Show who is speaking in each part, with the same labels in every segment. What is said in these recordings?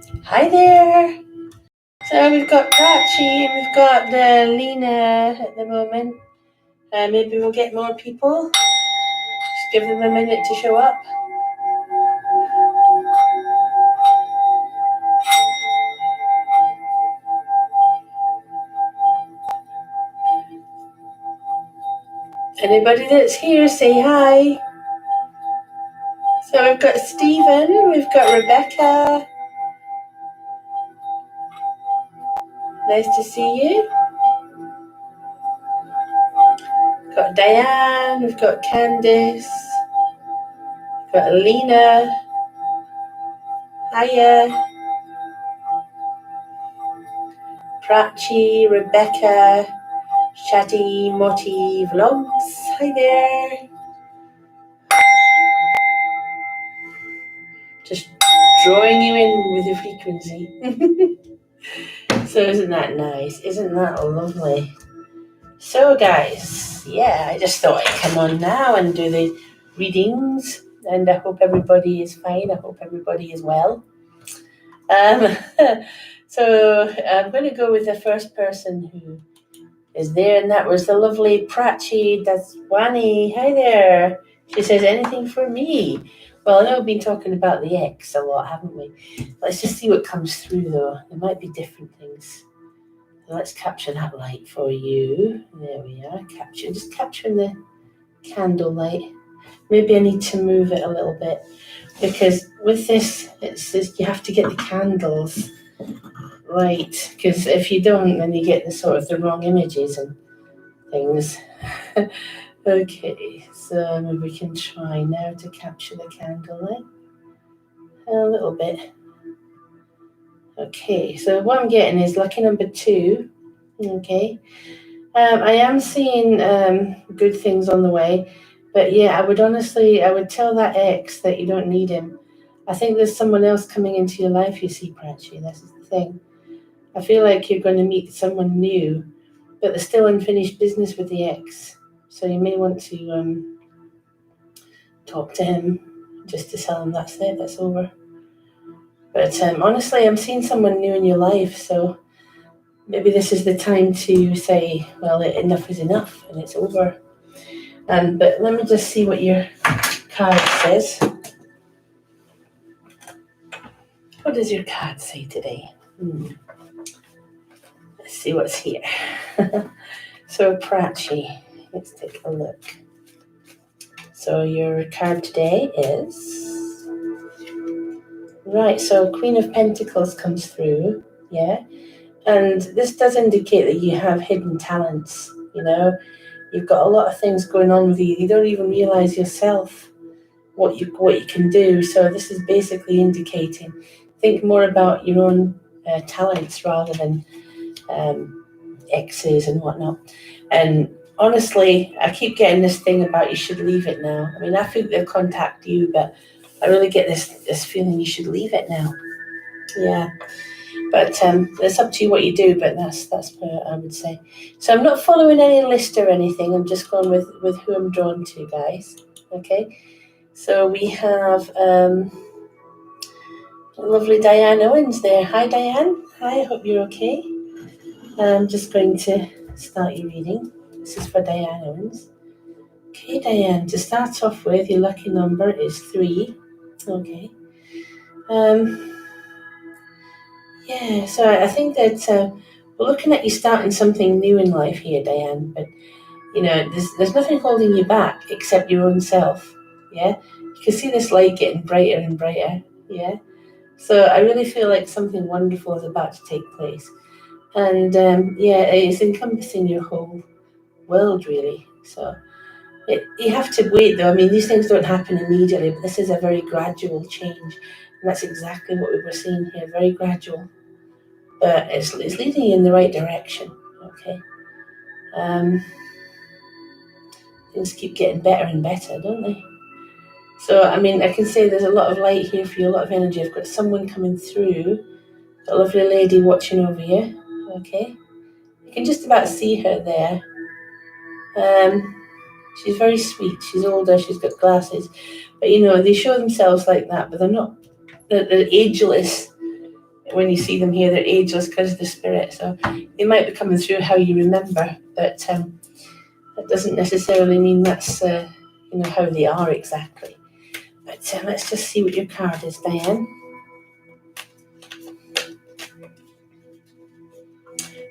Speaker 1: Hi there. So we've got Prachi and we've got Lena at the moment. Maybe we'll get more people. Just give them a minute to show up. Anybody that's here, say hi. So we've got Stephen, we've got Rebecca. Nice to see you. We've got Diane, we've got Candice, we've got Alina. Hiya. Prachi, Rebecca, Shadi, Moti Vlogs. Hi there. Just drawing you in with your frequency. So isn't that nice? Isn't that lovely? So guys, yeah, I just thought I'd come on now and do the readings, and I hope everybody is fine. I hope everybody is well. Um, so I'm going to go with the first person who is there, and that was the lovely Prachi Daswani. Hi there. She says, anything for me? Well, I know we've been talking about the X a lot, haven't we? Let's just see what comes through, though. There might be different things. So let's capture that light for you. There we are. Just capturing the candle light. Maybe I need to move it a little bit because with this, it says you have to get the candles right. Because if you don't, then you get the wrong images and things. Okay, so maybe we can try now to capture the candlelight a little bit. Okay, so what I'm getting is lucky number 2. Okay, I am seeing good things on the way, but yeah, I would tell that ex that you don't need him. I think there's someone else coming into your life, you see, Prachi. This is the thing. I feel like you're going to meet someone new, but there's still unfinished business with the ex. So you may want to talk to him just to tell him that's it, that's over. But honestly, I'm seeing someone new in your life, so maybe this is the time to say, well, enough is enough and it's over. But let me just see what your card says. What does your card say today? Let's see what's here. So, Prachi, let's take a look. So, your card today is... Right, so Queen of Pentacles comes through, yeah? And this does indicate that you have hidden talents, you know? You've got a lot of things going on with you. You don't even realize yourself what you can do. So this is basically indicating, think more about your own talents rather than exes and whatnot. And honestly, I keep getting this thing about you should leave it now. I mean, I think they'll contact you, but I really get this feeling you should leave it now. Yeah. But it's up to you what you do, but that's what I would say. So I'm not following any list or anything. I'm just going with who I'm drawn to, guys. Okay. So we have lovely Diane Owens there. Hi, Diane. Hi, I hope you're okay. I'm just going to start your reading. This is for Diane Owens. Okay, Diane, to start off with, your lucky number is 3. Okay. Yeah, so I think that we're looking at you starting something new in life here, Diane, but you know, there's nothing holding you back except your own self. Yeah, you can see this light getting brighter and brighter. Yeah, so I really feel like something wonderful is about to take place, and yeah, it's encompassing your whole world really. So you have to wait though. I mean, these things don't happen immediately, but this is a very gradual change, and that's exactly what we were seeing here. Very gradual. But it's leading you in the right direction, okay? Things keep getting better and better, don't they? So, I mean, I can say there's a lot of light here for you, a lot of energy. I've got someone coming through, a lovely lady watching over you, okay? You can just about see her there. She's very sweet. She's older, she's got glasses. But, you know, they show themselves like that, but they're not, they're ageless. when you see them here, they're ageless because of the spirit. So they might be coming through how you remember, but that doesn't necessarily mean that's how they are exactly. But let's just see what your card is, Diane.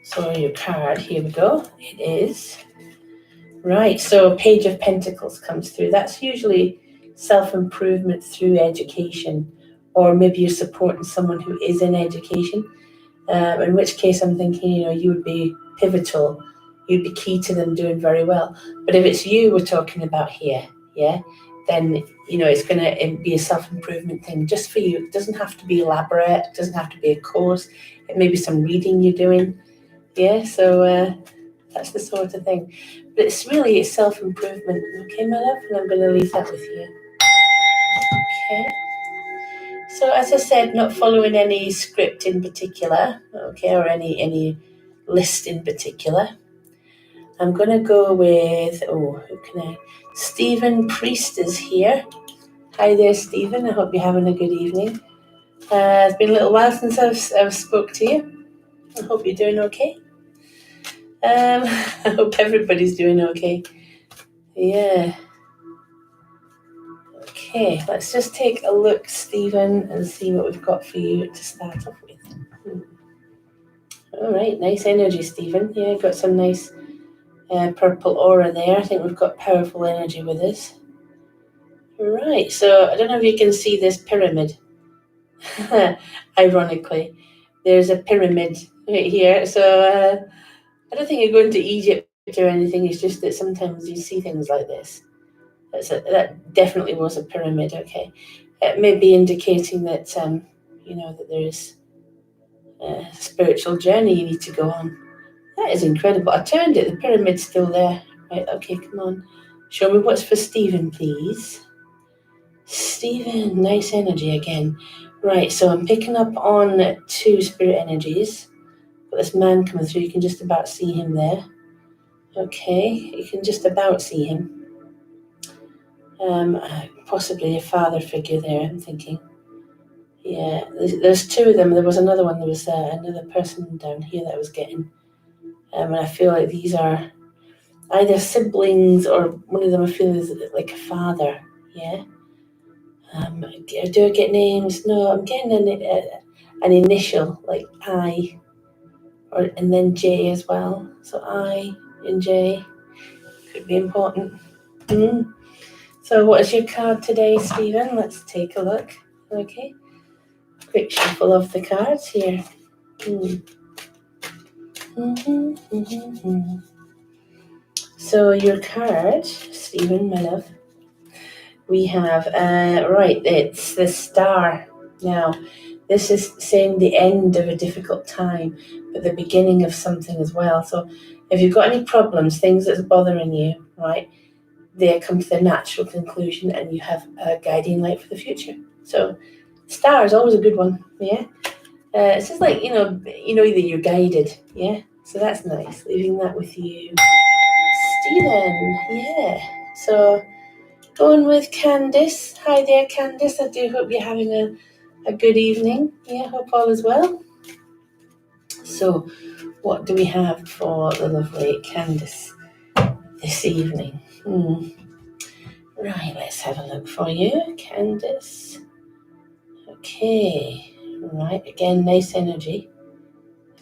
Speaker 1: So your card, here we go. It is. Right, so Page of Pentacles comes through. That's usually self-improvement through education, or maybe you're supporting someone who is in education, in which case I'm thinking, you would be pivotal. You'd be key to them doing very well. But if it's you we're talking about here, yeah, then, it's going to be a self-improvement thing just for you. It doesn't have to be elaborate. It doesn't have to be a course. It may be some reading you're doing. Yeah, so that's the sort of thing. But it's self-improvement. Okay, my love? And I'm going to leave that with you. Okay. So as I said, not following any script in particular, okay, or any list in particular. I'm going to go with, Stephen Priest is here. Hi there, Stephen. I hope you're having a good evening. It's been a little while since I've spoke to you. I hope you're doing okay. I hope everybody's doing okay. Yeah. Okay, let's just take a look, Stephen, and see what we've got for you to start off with. All right, nice energy, Stephen. Yeah, got some nice purple aura there. I think we've got powerful energy with this. Right, so I don't know if you can see this pyramid. Ironically, there's a pyramid right here. So I don't think you're going to Egypt or anything. It's just that sometimes you see things like this. That definitely was a pyramid. Okay, it may be indicating that that there is a spiritual journey you need to go on. That is incredible. I turned it. The pyramid's still there. Right. Okay. Come on. Show me what's for Stephen, please. Stephen, nice energy again. Right. So I'm picking up on 2 spirit energies. Got this man coming through. You can just about see him there. Okay. You can just about see him. Possibly a father figure there, I'm thinking. Yeah, there's 2 of them. There was another one. There was another person down here that I was getting. And I feel like these are either siblings or one of them I feel is like a father. Yeah. Do I get names? No, I'm getting an initial, like I, and then J as well. So I and J could be important. Mm. So what is your card today, Stephen? Let's take a look. Okay. Quick shuffle of the cards here. So your card, Stephen, my love, we have, right, it's the Star. Now, this is saying the end of a difficult time, but the beginning of something as well. So if you've got any problems, things that's bothering you, right, they come to their natural conclusion and you have a guiding light for the future. So Star is always a good one, yeah? It's just like, that you're guided, yeah? So that's nice, leaving that with you. Stephen, yeah. So going with Candice. Hi there, Candice. I do hope you're having a good evening. Yeah, hope all is well. So what do we have for the lovely Candice this evening? Right, let's have a look for you, Candice. Okay, right, again, nice energy.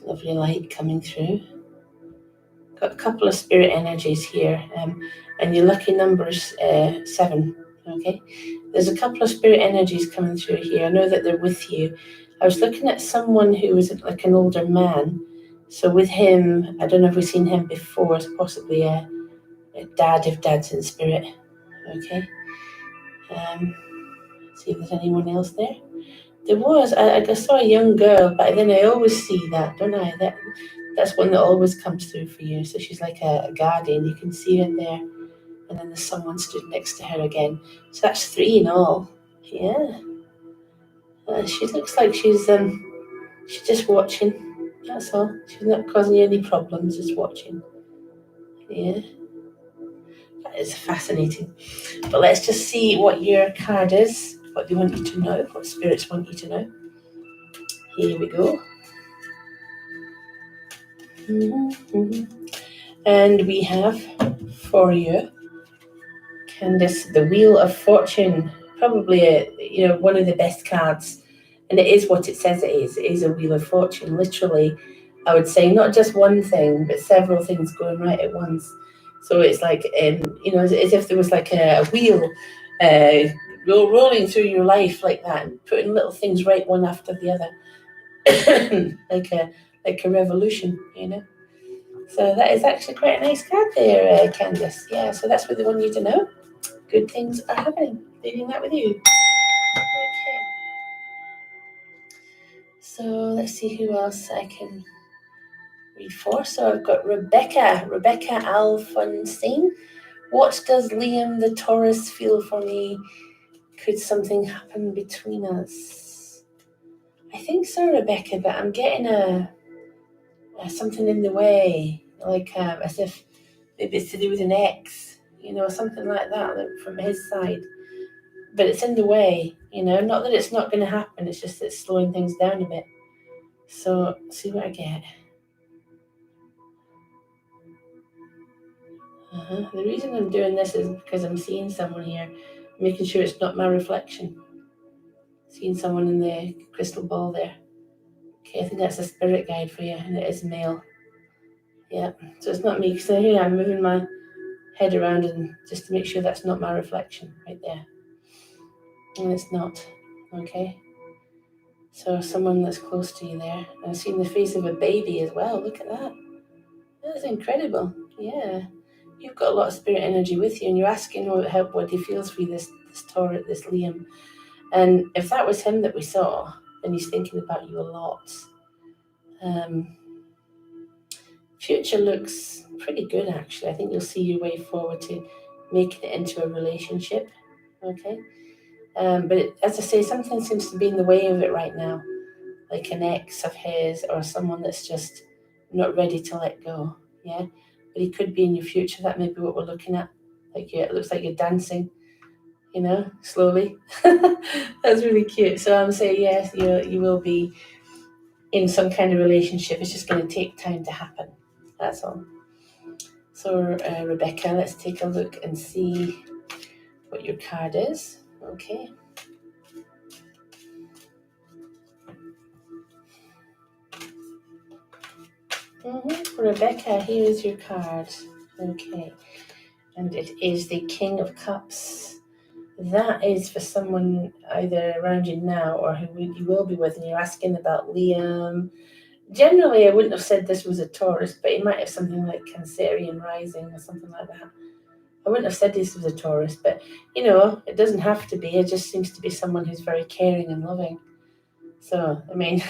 Speaker 1: Lovely light coming through. Got a couple of spirit energies here, and your lucky number's 7. Okay, there's a couple of spirit energies coming through here. I know that they're with you. I was looking at someone who was like an older man. So with him, I don't know if we've seen him before. It's possibly a dad if dad's in spirit. Okay. See if there's anyone else there. There was. I saw a young girl, but then I always see that, don't I? That's one that always comes through for you. So she's like a guardian. You can see her there. And then there's someone stood next to her again. So that's 3 in all. Yeah. She looks like she's just watching. That's all. She's not causing you any problems, just watching. Yeah. That is fascinating. But let's just see what your card is. What they want you to know. What spirits want you to know. Here we go. And we have for you, Candace, the Wheel of Fortune. Probably one of the best cards, and it is what it says it is. It is a Wheel of Fortune. Literally, I would say not just one thing, but several things going right at once. So it's like, as if there was like a wheel rolling through your life like that, and putting little things right one after the other, like a revolution, So that is actually quite a nice card there, Candace. Yeah, so that's what they want you to know. Good things are happening. Leaving that with you. Okay. So let's see who else I can read for. So I've got Rebecca Alphonsine. What does Liam the Taurus feel for me? Could something happen between us? I think so, Rebecca, but I'm getting a something in the way, like as if maybe it's to do with an ex, something like that, like from his side. But it's in the way, not that it's not going to happen, it's just it's slowing things down a bit. So, see what I get. The reason I'm doing this is because I'm seeing someone here, making sure it's not my reflection. Seeing someone in the crystal ball there. Okay, I think that's a spirit guide for you, and it is male. Yeah, so it's not me, because here I'm moving my head around and just to make sure that's not my reflection right there. And it's not. Okay. So someone that's close to you there. I've seen the face of a baby as well. Look at that. That's incredible. Yeah. You've got a lot of spirit energy with you, and you're asking what he feels for you, this Taurus, this Liam. And if that was him that we saw, then he's thinking about you a lot. Future looks pretty good, actually. I think you'll see your way forward to making it into a relationship. Okay. But as I say, something seems to be in the way of it right now, like an ex of his or someone that's just not ready to let go. Yeah, but he could be in your future. That may be what we're looking at. Like, it looks like you're dancing, slowly. That's really cute. So I'm saying yes, you will be in some kind of relationship. It's just going to take time to happen. That's all. So Rebecca, let's take a look and see what your card is. Okay. Rebecca, here is your card. Okay. And it is the King of Cups. That is for someone either around you now or who you will be with, and you're asking about Liam. Generally, I wouldn't have said this was a Taurus, but he might have something like Cancerian rising or something like that. I wouldn't have said this was a Taurus, but it doesn't have to be. It just seems to be someone who's very caring and loving. So, I mean,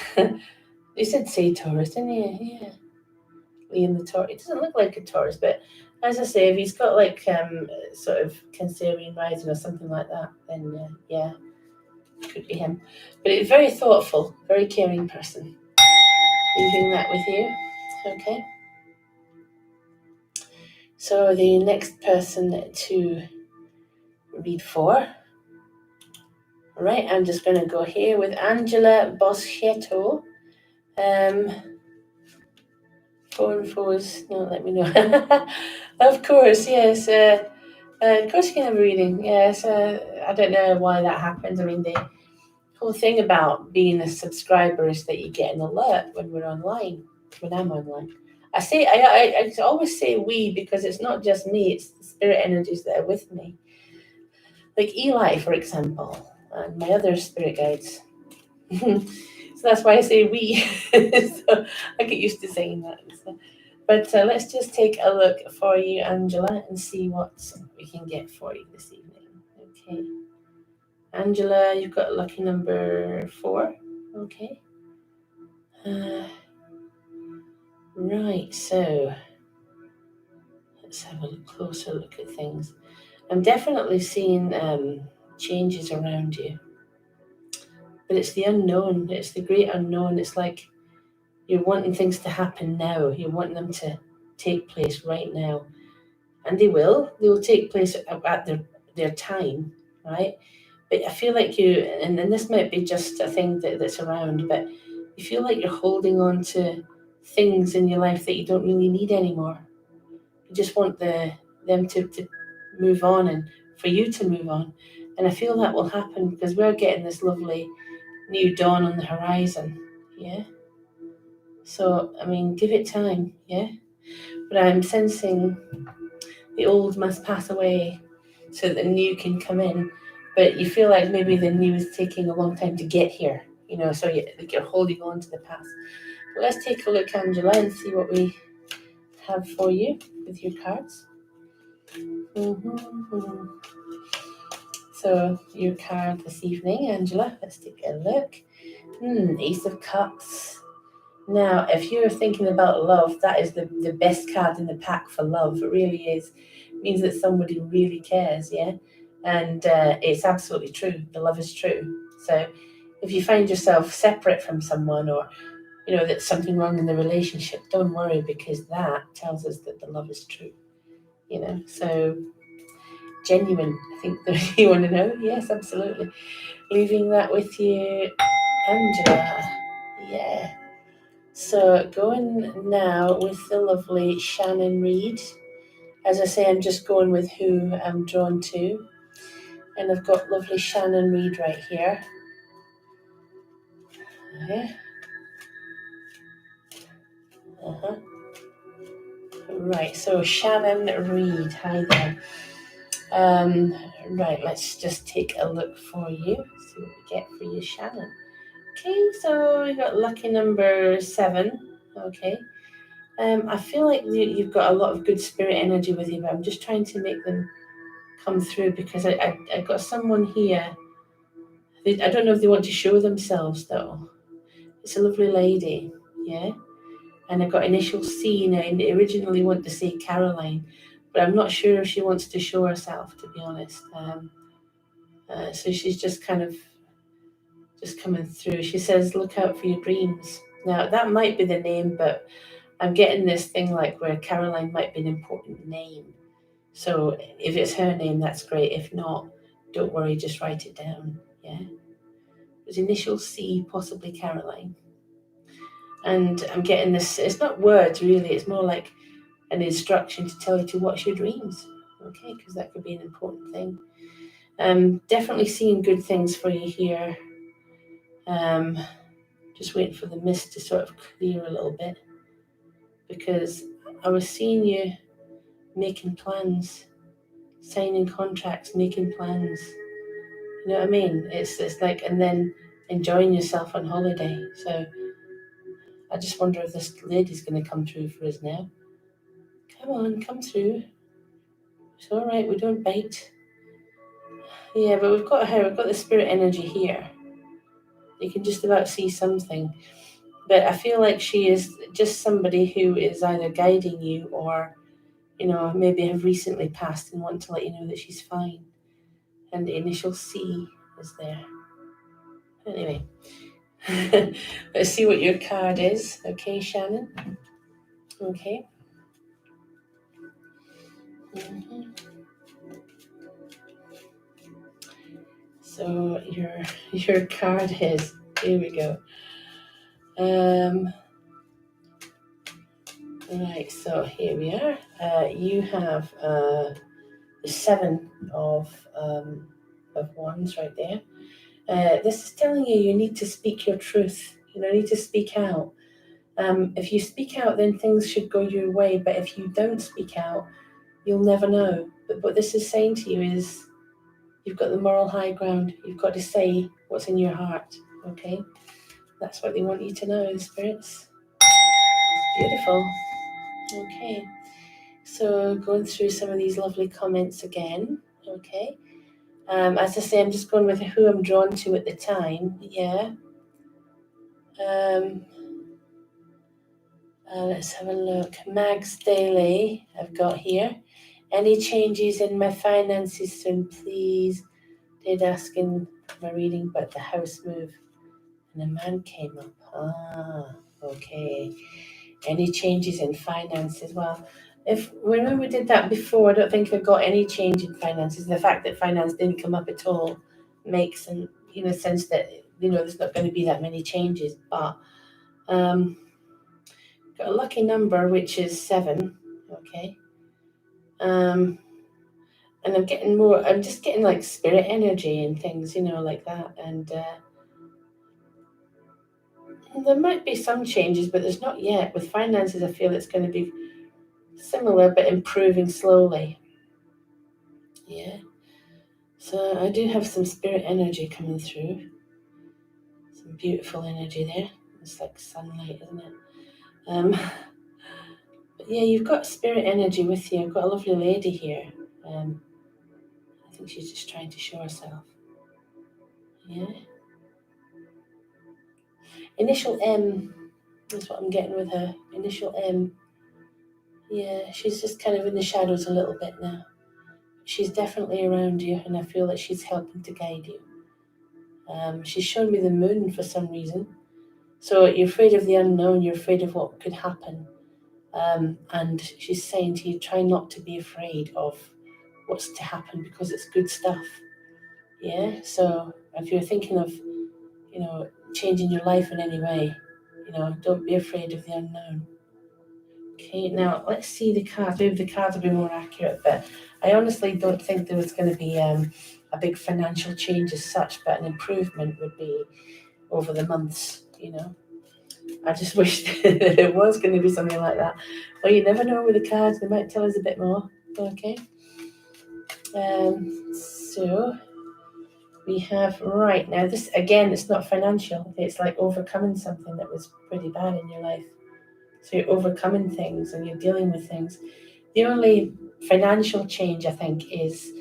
Speaker 1: you said say Taurus, didn't you? Yeah. Liam the Taurus. It doesn't look like a Taurus, but as I say, if he's got like sort of Cancerian rising or something like that, then yeah, it could be him. But he's very thoughtful, very caring person. Leaving that with you. Okay. So the next person to read for. All right, I'm just going to go here with Angela Boschetto. 4 and 4s, no, let me know. Of course, yes. Of course you can have a reading, yes. I don't know why that happens. I mean, the whole thing about being a subscriber is that you get an alert when we're online, when I'm online. I always say we because it's not just me, it's the spirit energies that are with me. Like Eli, for example, and my other spirit guides. So that's why I say we. So I get used to saying that. But let's just take a look for you, Angela, and see what we can get for you this evening. Okay. Angela, you've got lucky number 4. Okay. Right, so let's have a closer look at things. I'm definitely seeing changes around you. But it's the unknown. It's the great unknown. It's like you're wanting things to happen now. You're wanting them to take place right now. And they will. They will take place at their time, right? But I feel like and this might be just a thing that's around, but you feel like you're holding on to things in your life that you don't really need anymore. You just want them to move on and for you to move on. And I feel that will happen because we're getting this lovely new dawn on the horizon. Yeah. So, I mean, give it time. Yeah. But I'm sensing the old must pass away so that the new can come in. But you feel like maybe the new is taking a long time to get here, so you're holding on to the past. But let's take a look, Angela, and see what we have for you with your cards. So, your card this evening, Angela, let's take a look. Ace of Cups. Now, if you're thinking about love, that is the best card in the pack for love. It really is. It means that somebody really cares, yeah? And it's absolutely true. The love is true. So if you find yourself separate from someone or, that's something wrong in the relationship, don't worry because that tells us that the love is true, So genuine, I think that you want to know. Yes, absolutely. Leaving that with you, Angela. Yeah. So going now with the lovely Shannon Reed. As I say, I'm just going with who I'm drawn to. And I've got lovely Shannon Reed right here. Okay. Right, so Shannon Reed, hi there. Right, let's just take a look for you. See what we get for you, Shannon. Okay, so we got lucky number 7. Okay. I feel like you've got a lot of good spirit energy with you, but I'm just trying to make them come through because I got someone here. I don't know if they want to show themselves though. It's a lovely lady, yeah. And I got initial C. Now, I originally wanted to say Caroline, but I'm not sure if she wants to show herself, to be honest. So she's just kind of just coming through. She says, "Look out for your dreams." Now that might be the name, but I'm getting this thing like where Caroline might be an important name. So if it's her name, that's great. If not, don't worry, just write it down. Yeah. There's initial C, possibly Caroline. And I'm getting this, it's not words really, it's more like an instruction to tell you to watch your dreams. Okay, because that could be an important thing. Definitely seeing good things for you here. Just waiting for the mist to sort of clear a little bit. Because I was seeing you making plans, signing contracts, making plans. You know what I mean? It's like, and then enjoying yourself on holiday. So I just wonder if this lady's going to come through for us now. Come on, come through. It's all right. We don't bite. Yeah, but we've got her. We've got the spirit energy here. You can just about see something, but I feel like she is just somebody who is either guiding you or, maybe have recently passed and want to let you know that she's fine. And the initial C is there. Anyway, let's see what your card is. Okay, Shannon. Okay. So your card is, here we go. Right, so here we are. You have the 7 of wands right there. This is telling you need to speak your truth. You need to speak out. If you speak out, then things should go your way. But if you don't speak out, you'll never know. But what this is saying to you is you've got the moral high ground. You've got to say what's in your heart. Okay? That's what they want you to know, the spirits. Beautiful. Okay. So going through some of these lovely comments again. Okay. As I say, I'm just going with who I'm drawn to at the time. Yeah. Let's have a look. Mags Daily, I've got here. Any changes in my finances soon, please? Did ask in my reading about the house move, and a man came up. Okay. Any changes in finances? Well, when we did that before, I don't think I got any change in finances. The fact that finance didn't come up at all makes sense that there's not going to be that many changes. But Got a lucky number, which is 7. Okay. And I'm just getting like spirit energy and things, like that. And there might be some changes, but there's not yet. With finances, I feel it's going to be similar, but improving slowly. Yeah. So I do have some spirit energy coming through. Some beautiful energy there. It's like sunlight, isn't it? But yeah, you've got spirit energy with you. I've got a lovely lady here. I think she's just trying to show herself. Yeah. Initial M is what I'm getting with her. Initial M. Yeah, she's just kind of in the shadows a little bit now. She's definitely around you, and I feel that she's helping to guide you. She's showing me the moon for some reason. So you're afraid of the unknown, you're afraid of what could happen. And she's saying to you, try not to be afraid of what's to happen because it's good stuff. Yeah, so if you're thinking of, changing your life in any way, don't be afraid of the unknown. Okay, now let's see the cards. Maybe the cards will be more accurate, but I honestly don't think there was going to be a big financial change as such, but an improvement would be over the months, I just wish that it was going to be something like that. Well, you never know with the cards, they might tell us a bit more. Okay. So we have, right now, this again, it's not financial. It's like overcoming something that was pretty bad in your life. So you're overcoming things and you're dealing with things. The only financial change, I think, is,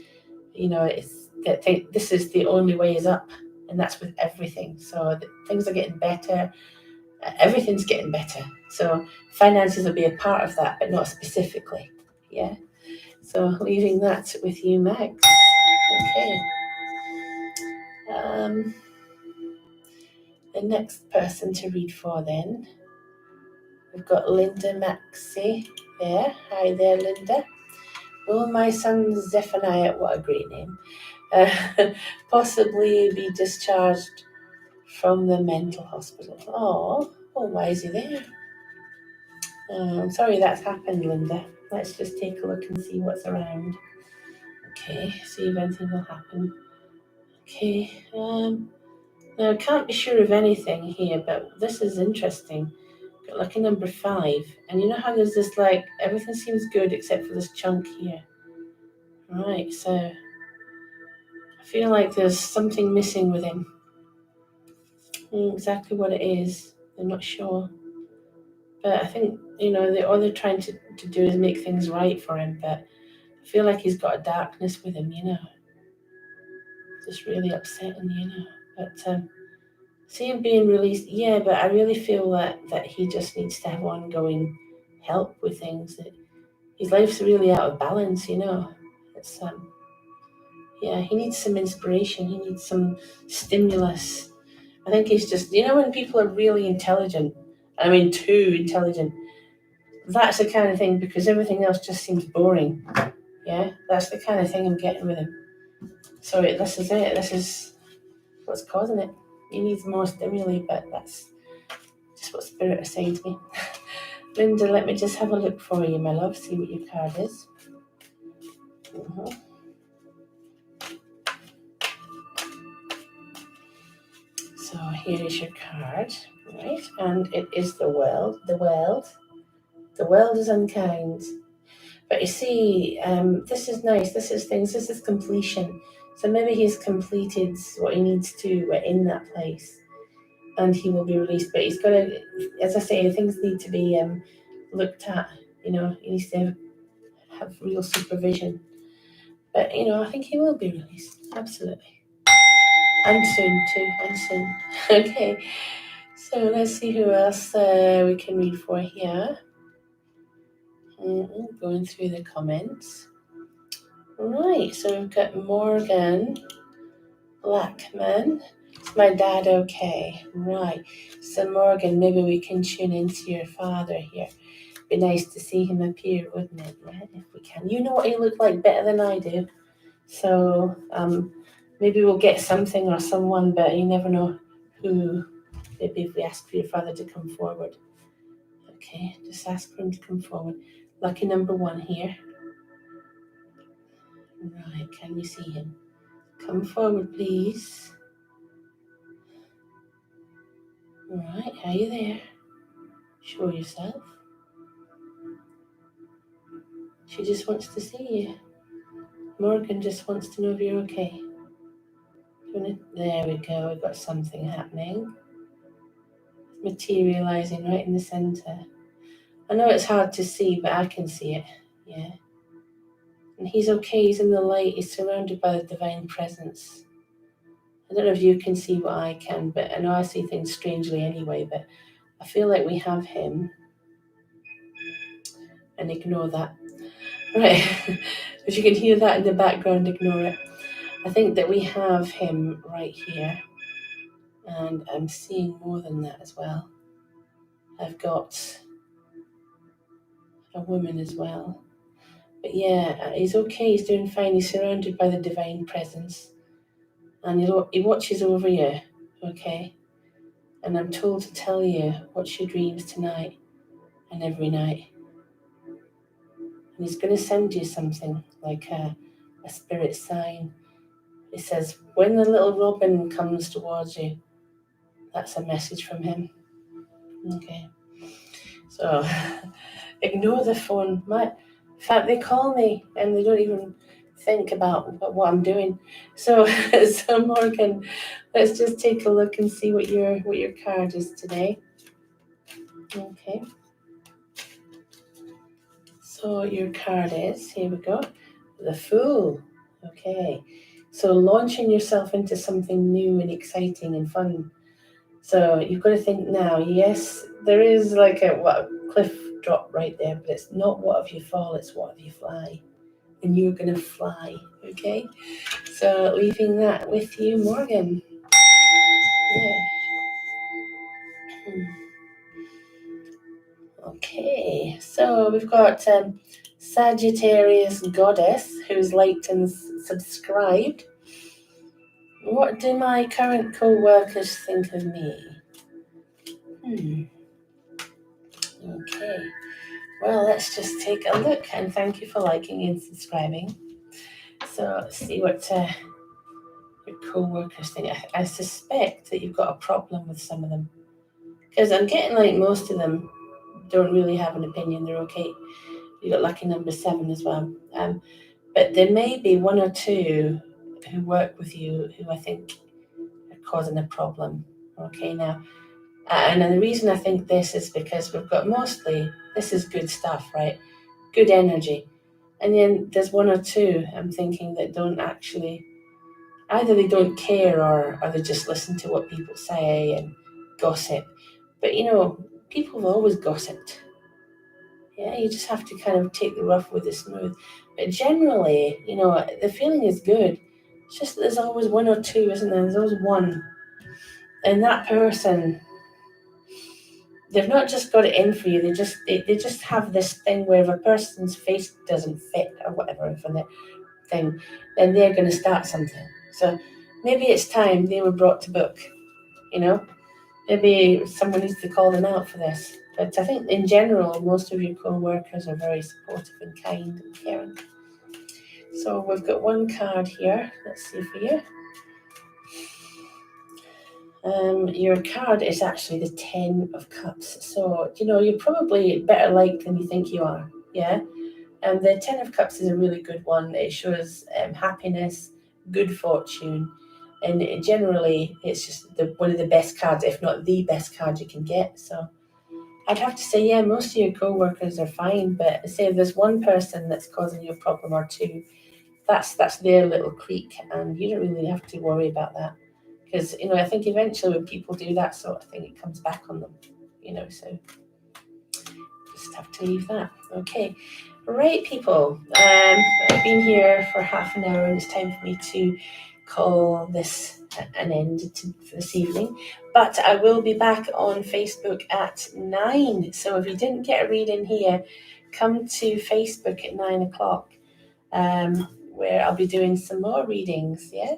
Speaker 1: it's that this is the only way is up, and that's with everything. So things are getting better. Everything's getting better. So finances will be a part of that, but not specifically. Yeah. So leaving that with you, Max. Okay. The next person to read for then, we've got Linda Maxey there. Hi there, Linda. Will my son Zephaniah, what a great name, possibly be discharged from the mental hospital? Oh, why is he there? I'm sorry that's happened, Linda. Let's just take a look and see what's around. Okay, see if anything will happen. Okay, now I can't be sure of anything here, but this is interesting. Got lucky number 5, and you know how there's this like everything seems good except for this chunk here. Right, so I feel like there's something missing with him. Exactly what it is, I'm not sure. But I think, all they're trying to do is make things right for him, but I feel like he's got a darkness with him, Just really upsetting, But see him being released, yeah, but I really feel that he just needs to have ongoing help with things. His life's really out of balance, It's yeah, he needs some inspiration. He needs some stimulus. I think he's just, when people are really intelligent, I mean, too intelligent, that's the kind of thing, because everything else just seems boring. Yeah, that's the kind of thing I'm getting with him. So this is it. This is what's causing it. He needs more stimuli, but that's just what Spirit is saying to me. Linda, let me just have a look for you, my love, see what your card is. So here is your card, right? And it is the world. The world is unkind. But you see, this is nice. This is things. This is completion. So maybe he's completed what he needs to in that place, and he will be released. But he's got to, as I say, things need to be looked at. He needs to have real supervision. But I think he will be released. Absolutely. And soon too. And soon. Okay. So let's see who else we can read for here. Going through the comments. Right, so we've got Morgan Blackman. Is my dad okay? Right. So Morgan, maybe we can tune into your father here. Be nice to see him appear, wouldn't it? Yeah, if we can. You know what he looked like better than I do. So maybe we'll get something or someone, but you never know who. Maybe if we ask for your father to come forward. Okay, just ask for him to come forward. Lucky number 1 here. Right, can we see him? Come forward, please. Right, are you there? Show yourself. She just wants to see you. Morgan just wants to know if you're okay. There we go, we've got something happening. Materializing right in the center. I know it's hard to see, but I can see it. Yeah. And he's okay, he's in the light, he's surrounded by the divine presence. I don't know if you can see what I can, but I know I see things strangely anyway, but I feel like we have him. And ignore that. Right. If you can hear that in the background, ignore it. I think that we have him right here. And I'm seeing more than that as well. I've got a woman as well. But yeah, he's okay, he's doing fine. He's surrounded by the divine presence. And he watches over you, okay? And I'm told to tell you what's your dreams tonight and every night. And he's going to send you something like a spirit sign. He says, when the little robin comes towards you, that's a message from him. Okay. So ignore the phone. In fact, they call me and they don't even think about what I'm doing. So Morgan, let's just take a look and see what your card is today. Okay. So your card is, here we go, the Fool. Okay. So launching yourself into something new and exciting and fun. So you've got to think now, yes, there is like a cliff drop right there, but it's not what if you fall, it's what if you fly. And you're going to fly, okay? So leaving that with you, Morgan. Yeah. Okay, so we've got Sagittarius Goddess, who's liked and subscribed. What do my current co-workers think of me? Okay, well, let's just take a look, and thank you for liking and subscribing. So let's see what your co-workers think. I suspect that you've got a problem with some of them, because I'm getting like most of them don't really have an opinion. They're okay. You got lucky number 7 as well. But there may be 1 or 2 who work with you who I think are causing a problem. Okay, now, and the reason I think this is because we've got mostly, this is good stuff, right? Good energy. And then there's 1 or 2 I'm thinking that don't actually, either they don't care or they just listen to what people say and gossip. But people have always gossiped. Yeah, you just have to kind of take the rough with the smooth. But generally, the feeling is good. It's just that there's always 1 or 2, isn't there? There's always 1. And that person, they've not just got it in for you, they just have this thing where if a person's face doesn't fit or whatever for the thing, then they're going to start something. So maybe it's time they were brought to book, Maybe someone needs to call them out for this. But I think in general, most of your co-workers are very supportive and kind and caring. So we've got 1 card here. Let's see for you. Your card is actually the 10 of Cups. So, you're probably better liked than you think you are. Yeah. And the 10 of Cups is a really good one. It shows happiness, good fortune. And generally, it's just one of the best cards, if not the best card you can get. So I'd have to say, yeah, most of your co-workers are fine. But say if there's 1 person that's causing you a problem or 2, that's their little clique. And you don't really have to worry about that. Because, I think eventually when people do that sort of thing, it comes back on them, so just have to leave that. Okay. Right, people. I've been here for half an hour and it's time for me to call this an end for this evening. But I will be back on Facebook at 9. So if you didn't get a reading here, come to Facebook at 9 o'clock, where I'll be doing some more readings, yeah?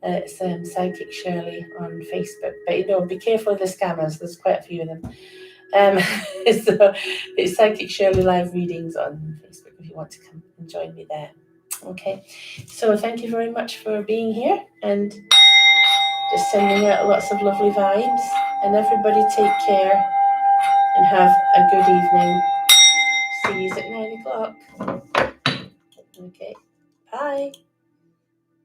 Speaker 1: It's Psychic Shirley on Facebook. But be careful of the scammers. There's quite a few of them. So it's Psychic Shirley live readings on Facebook if you want to come and join me there. Okay, so thank you very much for being here, and just sending out lots of lovely vibes, and everybody take care and have a good evening. See you at 9 o'clock. Okay, bye.